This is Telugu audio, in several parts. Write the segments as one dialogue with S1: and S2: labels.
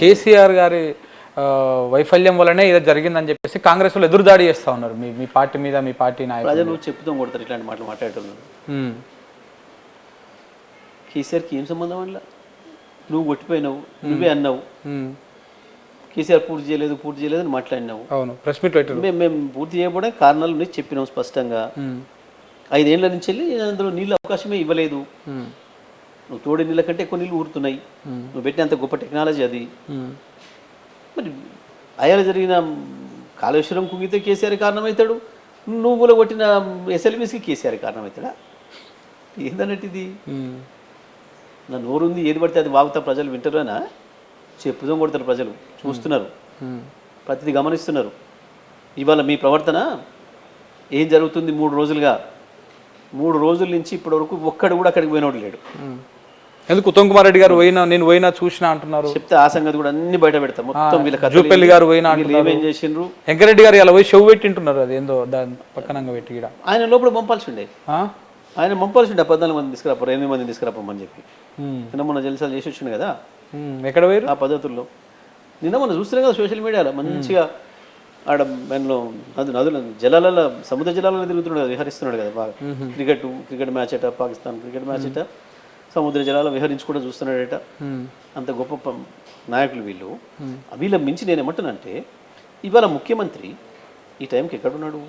S1: కేసీఆర్ గారి వైఫల్యం వల్లనే ఇది జరిగిందని చెప్పేసి కాంగ్రెస్ వాళ్ళు ఎదురుదాడి చేస్తూ ఉన్నారు మీ పార్టీ మీద, మీ పార్టీ నాయకులు.
S2: ప్రజలు చెప్తూ కొడతారు ఇట్లాంటి మాటలు మాట్లాడుతున్నారు. కేసీఆర్కి ఏం సంబంధం అట్లా? నువ్వు కొట్టిపోయినావు, నువ్వే అన్నావు కేసీఆర్ పూర్తి చేయలేదు అని మాట్లాడినావు.
S1: అవును, ప్రెస్ మీట్ పెట్టారు.
S2: మేము పూర్తి చేయబోవడం కారణాలు చెప్పినాం స్పష్టంగా. 5 ఏళ్ల నుంచి వెళ్ళి అందులో నీళ్ళు అవకాశమే ఇవ్వలేదు. నువ్వు తోడి నీళ్ళ కంటే ఎక్కువ నీళ్ళు ఊరుతున్నాయి. నువ్వు పెట్టినంత గొప్ప టెక్నాలజీ అది. మరి అయ్యాల జరిగిన కాళేశ్వరం కుంగితే కేసీఆర్ కారణమవుతాడు, నువ్వులో కొట్టిన ఎస్ఎల్బీసీకి కేసీఆర్ కారణమవుతాడా? ఏందన్నట్టు ఇది? నా నోరుంది ఏది పడితే అది వాగుతా ప్రజలు వింటారనా? చెప్పుదాం కొడతారు ప్రజలు, చూస్తున్నారు, ప్రతిదీ గమనిస్తున్నారు. ఇవాళ మీ ప్రవర్తన ఏం జరుగుతుంది? 3 రోజులుగా 3 రోజుల నుంచి ఇప్పటి వరకు ఒక్కడు కూడా అక్కడికి పోయినోడు లేడు.
S1: ఎందుకు ఉత్తమ్ కుమార్ రెడ్డి గారు నేను పోయినా చూసినా అంటున్నారు.
S2: చెప్తే ఆ సంగతి కూడా అన్ని బయట పెడతాం మొత్తం. వీళ్ళ
S1: జూపల్లి గారు పోయినా
S2: ఏమేం చేసిండ్రు?
S1: వెంకరెడ్డి గారు ఇలా పోయి షో పెట్టింటున్నారు. అది ఏందో దాని పక్కనంగా పెట్టి
S2: ఆయన లోపల పంపాల్సి ఉండే. ఆయన పంపాల్సి ఉండే 14 మంది తీసుకురాపరు, 8 మందిని తీసుకురాపమని చెప్పి. నిన్న మొన్న జలసాలు చేసి వచ్చిండు కదా.
S1: ఎక్కడ పోయారు?
S2: ఆ పద్ధతుల్లో నిన్న మొన్న చూస్తున్నాం కదా సోషల్ మీడియాలో. మంచిగా ఆడ మనలో నదుల జలాలలో, సముద్ర జలాలలో తిరుగుతున్నాడు కదా, విహరిస్తున్నాడు కదా బాగా. క్రికెట్ మ్యాచ్ అట, పాకిస్తాన్ క్రికెట్ మ్యాచ్ అట, సముద్ర జలాలు విహరించుకుంటూ చూస్తున్నాడట. అంత గొప్ప నాయకులు వీళ్ళు. వీళ్ళ మించి నేనేమంటానంటే, ఇవాళ ముఖ్యమంత్రి ఈ టైంకి ఎక్కడున్నాడు,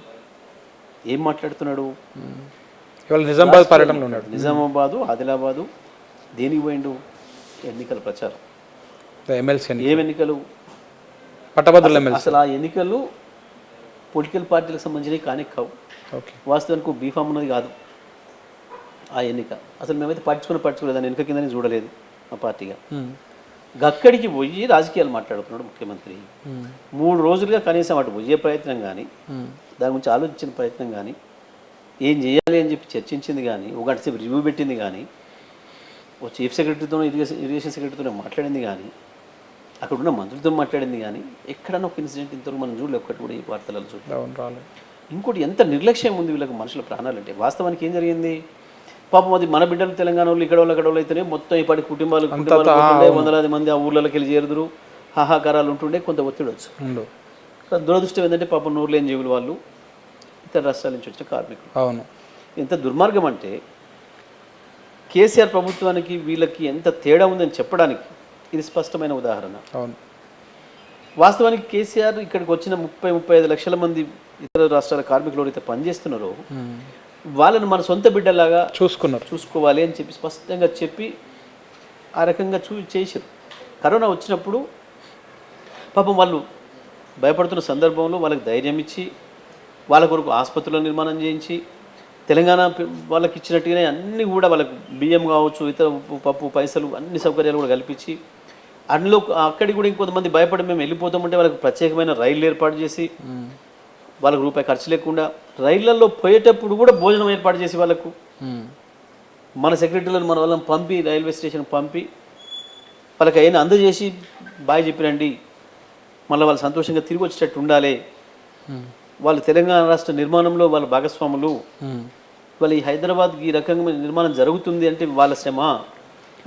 S2: ఏం మాట్లాడుతున్నాడు?
S1: ఇవాళ నిజామాబాద్ పర్యటనలో ఉన్నాడు.
S2: నిజామాబాదు, ఆదిలాబాదు దేనికి పోయిండు? ఎన్నికల ప్రచారం. ఏం ఎన్నికలు?
S1: పట్టభద్రుల ఎమ్మెల్సీ.
S2: అసలు ఆ ఎన్నికలు పొలిటికల్ పార్టీలకు సంబంధించినవి కానీ కావు. వాస్తవానికి బీఫామ్ ఉన్నది కాదు ఆ ఎన్నిక. అసలు మేమైతే పట్టించుకోలేదు, వెనుక కిందని చూడలేదు మా పార్టీగా. అక్కడికి పోయి రాజకీయాలు మాట్లాడుతున్నాడు ముఖ్యమంత్రి. 3 రోజులుగా కనీసం అటు పోయే ప్రయత్నం కానీ, దాని గురించి ఆలోచించిన ప్రయత్నం కానీ, ఏం చేయాలి అని చెప్పి చర్చించింది కానీ, 1 గంట సేపు రివ్యూ పెట్టింది కానీ, ఓ చీఫ్ సెక్రటరీతో, ఇరిగేషన్ సెక్రటరీతో మాట్లాడింది కానీ, అక్కడ ఉన్న మంత్రులతో మాట్లాడింది కానీ, ఎక్కడన్నా ఒక ఇన్సిడెంట్ ఇంతవరకు మనం చూడలేదు. ఒక్కటి కూడా ఈ వార్తలలో చూడాలి. ఇంకోటి ఎంత నిర్లక్ష్యం ఉంది వీళ్ళకి మనుషుల ప్రాణాలంటే. వాస్తవానికి ఏం జరిగింది? పాపం అది మన బిడ్డలు తెలంగాణ వాళ్ళు, ఇక్కడ వాళ్ళు అయితేనే మొత్తం ఇప్పటి కుటుంబాలు వందలాది మంది ఆ ఊర్లలోకి వెళ్ళి చేరుదురు, హాహాకారాలు ఉంటుండే, కొంత ఒత్తిడి వచ్చు. దురదృష్టం ఏంటంటే పాపం నూరు లేని జీవులు వాళ్ళు, ఇతర రాష్ట్రాల నుంచి వచ్చిన కార్మికులు.
S1: అవును.
S2: ఎంత దుర్మార్గం అంటే, కేసీఆర్ ప్రభుత్వానికి వీళ్ళకి ఎంత తేడా ఉందని చెప్పడానికి ఇది స్పష్టమైన ఉదాహరణ.
S1: అవును.
S2: వాస్తవానికి కేసీఆర్ ఇక్కడికి వచ్చిన 30-35 లక్షల మంది ఇతర రాష్ట్రాల కార్మికులు ఎవరైతే పనిచేస్తున్నారో వాళ్ళని మన సొంత బిడ్డలాగా చూసుకోవాలి అని చెప్పి స్పష్టంగా చెప్పి ఆ రకంగా చేశారు. కరోనా వచ్చినప్పుడు పాపం వాళ్ళు భయపడుతున్న సందర్భంలో వాళ్ళకి ధైర్యం ఇచ్చి, వాళ్ళ కొరకు ఆసుపత్రుల నిర్మాణం చేయించి, తెలంగాణ వాళ్ళకి ఇచ్చినట్టుగానే అన్నీ కూడా వాళ్ళకి బియ్యం కావచ్చు, ఇతర పప్పు పైసలు అన్ని సౌకర్యాలు కూడా కల్పించి, అందులో అక్కడికి కూడా ఇంకొంతమంది భయపడి మేము వెళ్ళిపోతామంటే వాళ్ళకి ప్రత్యేకమైన రైళ్ళు ఏర్పాటు చేసి, వాళ్ళకు రూపాయి ఖర్చు లేకుండా రైళ్లలో పోయేటప్పుడు కూడా భోజనం ఏర్పాటు చేసి వాళ్ళకు మన సెక్రటరీలను మన వాళ్ళని పంపి రైల్వే స్టేషన్ పంపి వాళ్ళకి అయినా అందజేసి బాయ్ చెప్పిరండి, మళ్ళీ వాళ్ళు సంతోషంగా తిరిగి వచ్చేటట్టు ఉండాలి, వాళ్ళు తెలంగాణ రాష్ట్ర నిర్మాణంలో వాళ్ళ భాగస్వాములు, వాళ్ళు ఈ హైదరాబాద్ ఈ రకంగా నిర్మాణం జరుగుతుంది అంటే వాళ్ళ శ్రమ,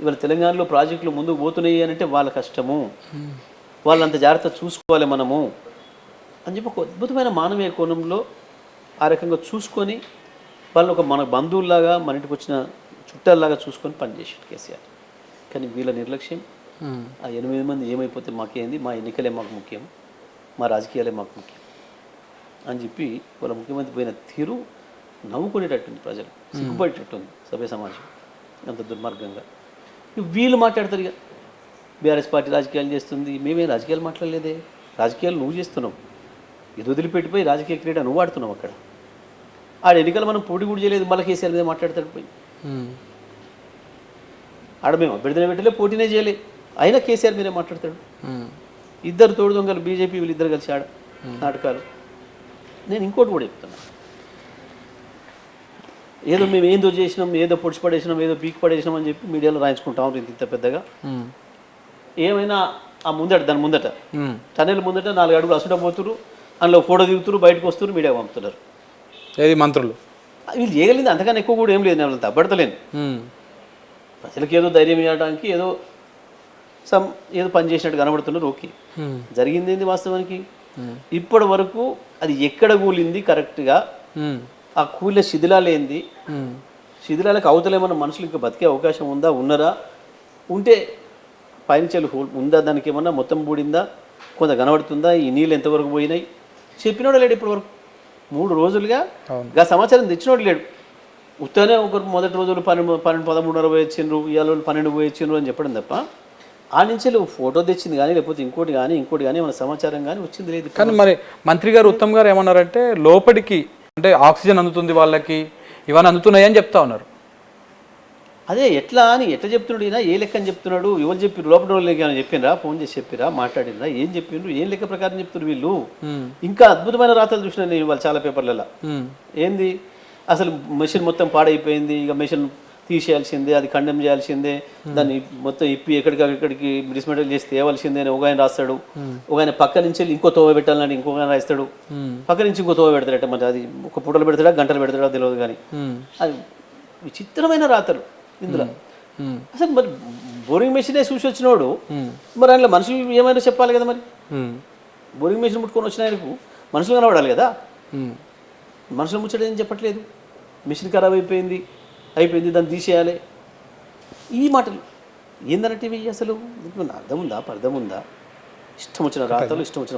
S2: ఇవాళ తెలంగాణలో ప్రాజెక్టులు ముందుకు పోతున్నాయి అని అంటే వాళ్ళ కష్టము, వాళ్ళంత జాగ్రత్త చూసుకోవాలి మనము అని చెప్పి ఒక అద్భుతమైన మానవీయ కోణంలో ఆ రకంగా చూసుకొని వాళ్ళు ఒక మన బంధువుల్లాగా, మన ఇంటికి వచ్చిన చుట్టాల్లాగా చూసుకొని పనిచేసారు కేసీఆర్. కానీ వీళ్ళ నిర్లక్ష్యం, ఆ 8 మంది ఏమైపోతే మాకేంది, మా ఎన్నికలే మాకు ముఖ్యం, మా రాజకీయాలే మాకు ముఖ్యం అని చెప్పి వాళ్ళ ముఖ్యమంత్రి పోయిన తీరు నవ్వుకునేటట్టుంది, ప్రజలు సిగ్గుపడేటట్టుంది సభ్య సమాజం. అంత దుర్మార్గంగా వీళ్ళు మాట్లాడతారు. ఇక బీఆర్ఎస్ పార్టీ రాజకీయాలు చేస్తుంది, మేమే రాజకీయాలు మాట్లాడలేదే. రాజకీయాలు నువ్వు చేస్తున్నావు, ఇది వదిలిపెట్టిపోయి రాజకీయ క్రీడ నువ్వు ఆడుతున్నావు. అక్కడ ఆడ ఎన్నికలు మనం పోటీ కూడా చేయలేదు, మళ్ళీ కేసీఆర్ మీద మాట్లాడతాడు పోయి. ఆడ మేము అభ్యర్థిని పెట్టలే, పోటీనే చేయలే, అయినా కేసీఆర్ మీరే మాట్లాడతాడు. ఇద్దరు తోడు దొంగలు బీజేపీ వీళ్ళిద్దరు కలిసి ఆడ నాటకాలు. నేను ఇంకోటి కూడా చెప్తున్నా, ఏదో మేము ఏందో చేసినాం, ఏదో పొడిచి పడేసినాం, ఏదో పీకి పడేసినాం అని చెప్పి మీడియాలో రాయించుకుంటాం ఇంత పెద్దగా. ఏమైనా ఆ ముందట, దాని ముందట టన్నెల్ ముందట 4 అడుగులు అసుట పోతురు, అందులో ఫోటో దిగుతురు, బయటకు వస్తున్నారు, మీడియా పంపుతున్నారు.
S1: ఏది మంత్రులు
S2: వీళ్ళు చేయగలిగింది అంతకన్నా ఎక్కువ కూడా ఏం లేదు. నేను వాళ్ళని తప్పడతలేను. ప్రజలకు ఏదో ధైర్యం ఇవ్వడానికి ఏదో ఏదో పని చేసినట్టు కనబడుతున్నారు. ఓకే, జరిగింది ఏంది వాస్తవానికి? ఇప్పటి వరకు అది ఎక్కడ కూలింది కరెక్ట్గా, ఆ కూలే శిథిలాలు ఏంది, శిథిలాలకు అవతల ఏమన్నా మనుషులు ఇంకా బతికే అవకాశం ఉందా, ఉన్నారా, ఉంటే పైనుంచి ఉందా, దానికి ఏమన్నా మొత్తం బూడిందా, కొంత కనబడుతుందా, ఈ నీళ్ళు ఎంతవరకు పోయినాయి చెప్పినోడు లేడు ఇప్పటి వరకు. 3 రోజులుగా గా సమాచారం తెచ్చినోడు లేడు. ఉత్తనే ఒకరు మొదటి రోజులు 13:30 పోయి వచ్చిండ్రు, ఇవాళ 12 పోయి వచ్చిండ్రు అని చెప్పడం తప్ప ఆ నుంచి ఫోటో తెచ్చింది కానీ లేకపోతే ఇంకోటి కానీ ఏమైనా సమాచారం కానీ వచ్చింది లేదు.
S1: కానీ మరి మంత్రి గారు ఉత్తమ్ గారు ఏమన్నారంటే లోపలికి అంటే ఆక్సిజన్ అందుతుంది వాళ్ళకి, ఇవన్నీ అందుతున్నాయి అని చెప్తా ఉన్నారు.
S2: అదే ఎట్లా చెప్తున్నాడు ఈయన, ఏ లెక్క అని చెప్తున్నాడు, ఎవరు చెప్పారు, లోపల వాళ్ళు ఏమైనా చెప్పినరా, ఫోన్ చేసి చెప్పిరా, మాట్లాడినరా, ఏం చెప్పిండ్రు, ఏం లెక్క ప్రకారం చెప్తున్నారు వీళ్ళు. ఇంకా అద్భుతమైన రాతలు చూసిన నేను వాళ్ళు చాలా పేపర్లలో. ఏంది అసలు మెషిన్ మొత్తం పాడైపోయింది, ఇక మెషిన్ తీసేయాల్సిందే, అది కండెమ్ చేయాల్సిందే, దాన్ని మొత్తం ఇప్పి ఎక్కడికి డిస్మెంటల్ చేసి తేవాల్సిందే అని ఒక ఆయన రాస్తాడు. ఒక ఆయన పక్క నుంచి ఇంకో తోవ పెట్టాలని ఇంకొక ఆయన రాస్తాడు, పక్క నుంచి ఇంకో తోవ పెడతాడట. మరి అది ఒక పూటలు పెడతాడా గంటలు పెడతాడా తెలియదు కానీ అది విచిత్రమైన రాతలు ఇందులో. అసలు మరి బోరింగ్ మెషినే చూసి వచ్చినోడు మరి అందులో మనుషులు ఏమైనా చెప్పాలి కదా. మరి బోరింగ్ మెషిన్ ముట్టుకొని వచ్చిన ఆయనకు మనుషులు కనబడాలి కదా. మనుషులు ముచ్చట ఏం చెప్పట్లేదు, మిషన్ ఖరాబ్ అయిపోయింది దాన్ని తీసేయాలి, ఈ మాటలు ఏందన్నట్టు ఇవి. అసలు అర్థం ఉందా, అర్థం ఉందా? ఇష్టం వచ్చిన రాతలు, ఇష్టం వచ్చిన